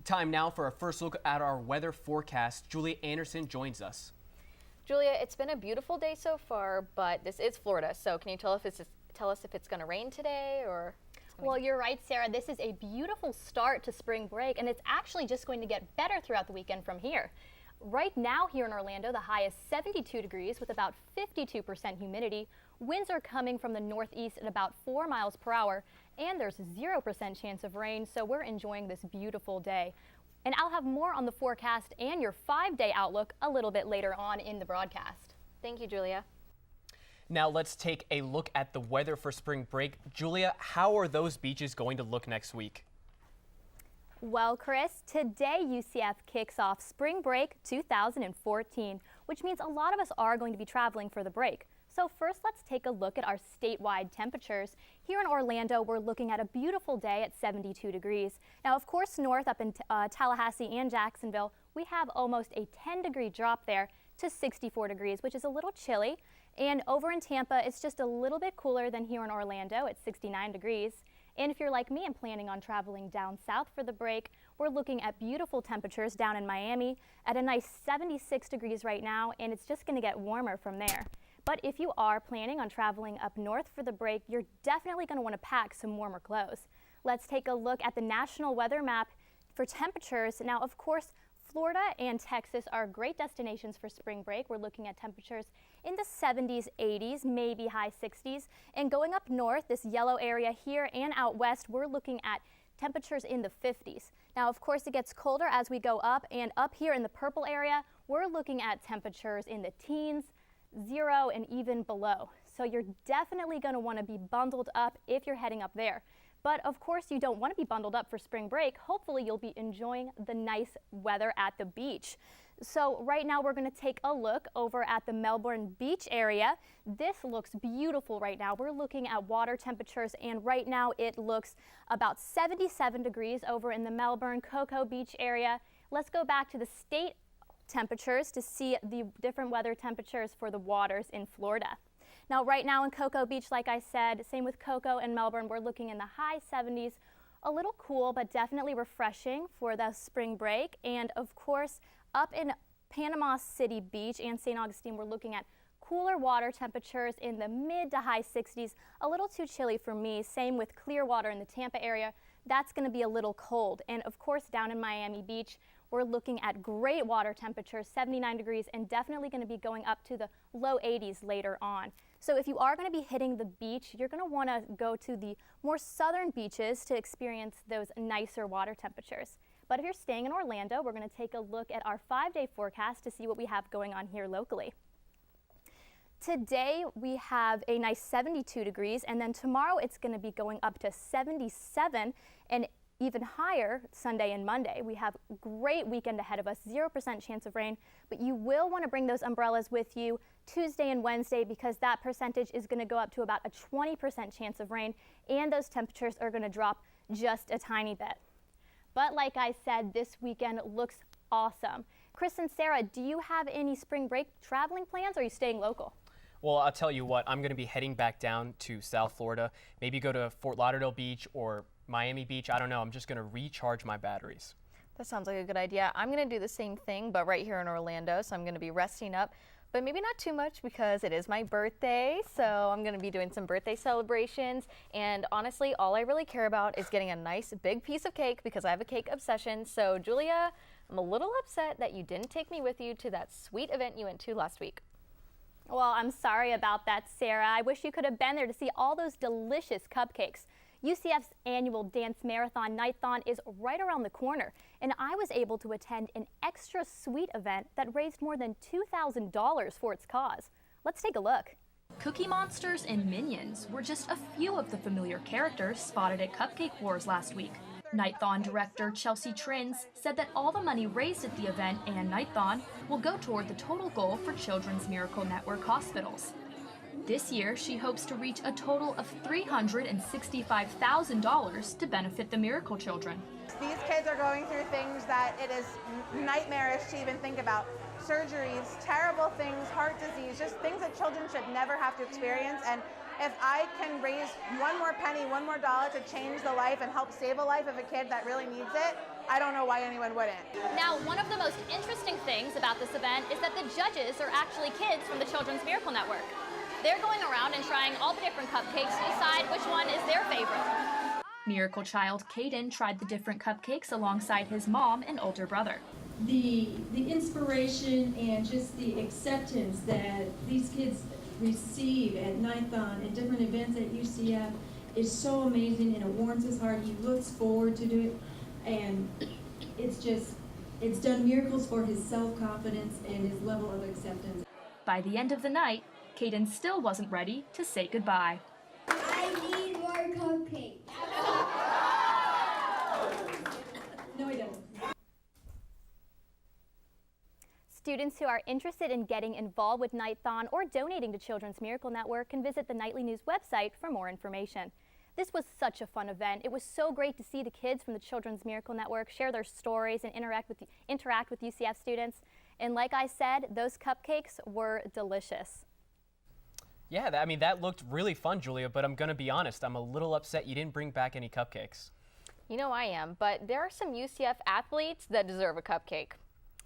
Time now for our first look at our weather forecast. Julia Anderson joins us. Julia, it's been a beautiful day so far, but this is Florida, so can you tell us if it's going to rain today or? Well, you're right, Sarah. This is a beautiful start to spring break, and it's actually just going to get better throughout the weekend from here. Right now here in Orlando, the high is 72 degrees with about 52% humidity. Winds are coming from the northeast at about 4 miles per hour, and there's 0% chance of rain, so we're enjoying this beautiful day. And I'll have more on the forecast and your 5-day outlook a little bit later on in the broadcast. Thank you, Julia. Now let's take a look at the weather for spring break. Julia, how are those beaches going to look next week? Well, Chris, today UCF kicks off Spring Break 2014, which means a lot of us are going to be traveling for the break. So first, let's take a look at our statewide temperatures. Here in Orlando, we're looking at a beautiful day at 72 degrees. Now, of course, north up in Tallahassee and Jacksonville, we have almost a 10-degree drop there to 64 degrees, which is a little chilly. And over in Tampa, it's just a little bit cooler than here in Orlando at 69 degrees. And if you're like me and planning on traveling down south for the break, we're looking at beautiful temperatures down in Miami at a nice 76 degrees right now, and it's just going to get warmer from there. But if you are planning on traveling up north for the break, you're definitely going to want to pack some warmer clothes. Let's take a look at the national weather map for temperatures. Now, of course, Florida and Texas are great destinations for spring break. We're looking at temperatures in the 70s, 80s, maybe high 60s. And going up north, this yellow area here and out west, we're looking at temperatures in the 50s. Now, of course, it gets colder as we go up, and up here in the purple area, we're looking at temperatures in the teens, 0 and even below. So you're definitely going to want to be bundled up if you're heading up there. But of course, you don't want to be bundled up for spring break. Hopefully, you'll be enjoying the nice weather at the beach. So right now, we're going to take a look over at the Melbourne beach area. This looks beautiful right now. We're looking at water temperatures, and right now it looks about 77 degrees over in the Melbourne Cocoa Beach area. Let's go back to the state temperatures to see the different weather temperatures for the waters in Florida. Now, right now in Cocoa Beach, like I said, same with Cocoa and Melbourne, we're looking in the high 70s, a little cool, but definitely refreshing for the spring break. And of course, up in Panama City Beach and St. Augustine, we're looking at cooler water temperatures in the mid to high 60s, a little too chilly for me. Same with Clearwater in the Tampa area. That's going to be a little cold. And of course, down in Miami Beach, we're looking at great water temperatures, 79 degrees, and definitely going to be going up to the low 80s later on. So if you are going to be hitting the beach, you're going to want to go to the more southern beaches to experience those nicer water temperatures. But if you're staying in Orlando, we're going to take a look at our 5-day forecast to see what we have going on here locally. Today we have a nice 72 degrees, and then tomorrow it's going to be going up to 77 and even higher Sunday and Monday. We have a great weekend ahead of us, 0% chance of rain, but you will want to bring those umbrellas with you Tuesday and Wednesday because that percentage is going to go up to about a 20% chance of rain, and those temperatures are going to drop just a tiny bit. But like I said, this weekend looks awesome. Chris and Sarah, do you have any spring break traveling plans, or are you staying local? Well, I'll tell you what, I'm going to be heading back down to South Florida, maybe go to Fort Lauderdale Beach or Miami Beach. I don't know. I'm just going to recharge my batteries. That sounds like a good idea. I'm going to do the same thing, but right here in Orlando, so I'm going to be resting up. But maybe not too much because it is my birthday, so I'm going to be doing some birthday celebrations. And honestly, all I really care about is getting a nice big piece of cake because I have a cake obsession. So Julia, I'm a little upset that you didn't take me with you to that sweet event you went to last week. Well, I'm sorry about that, Sarah. I wish you could have been there to see all those delicious cupcakes. UCF's annual Dance Marathon Nightathon is right around the corner, and I was able to attend an extra sweet event that raised more than $2,000 for its cause. Let's take a look. Cookie Monsters and Minions were just a few of the familiar characters spotted at Cupcake Wars last week. Nightathon director Chelsea Trins said that all the money raised at the event and Nightathon will go toward the total goal for Children's Miracle Network hospitals. This year, she hopes to reach a total of $365,000 to benefit the Miracle Children. These kids are going through things that it is nightmarish to even think about. Surgeries, terrible things, heart disease, just things that children should never have to experience. And if I can raise one more penny, one more dollar to change the life and help save a life of a kid that really needs it, I don't know why anyone wouldn't. Now, one of the most interesting things about this event is that the judges are actually kids from the Children's Miracle Network. They're going around and trying all the different cupcakes to decide which one is their favorite. Miracle child Caden tried the different cupcakes alongside his mom and older brother. The inspiration and just the acceptance that these kids receive at Nighthon and different events at UCF is so amazing, and it warms his heart. He looks forward to it, and it's done miracles for his self-confidence and his level of acceptance. By the end of the night, Caden still wasn't ready to say goodbye. I need more cupcakes. No, I don't. Students who are interested in getting involved with Nighthon or donating to Children's Miracle Network can visit the Nightly News website for more information. This was such a fun event. It was so great to see the kids from the Children's Miracle Network share their stories and interact with UCF students. And like I said, those cupcakes were delicious. Yeah, I mean, that looked really fun, Julia, but I'm going to be honest, I'm a little upset you didn't bring back any cupcakes. You know I am, but there are some UCF athletes that deserve a cupcake.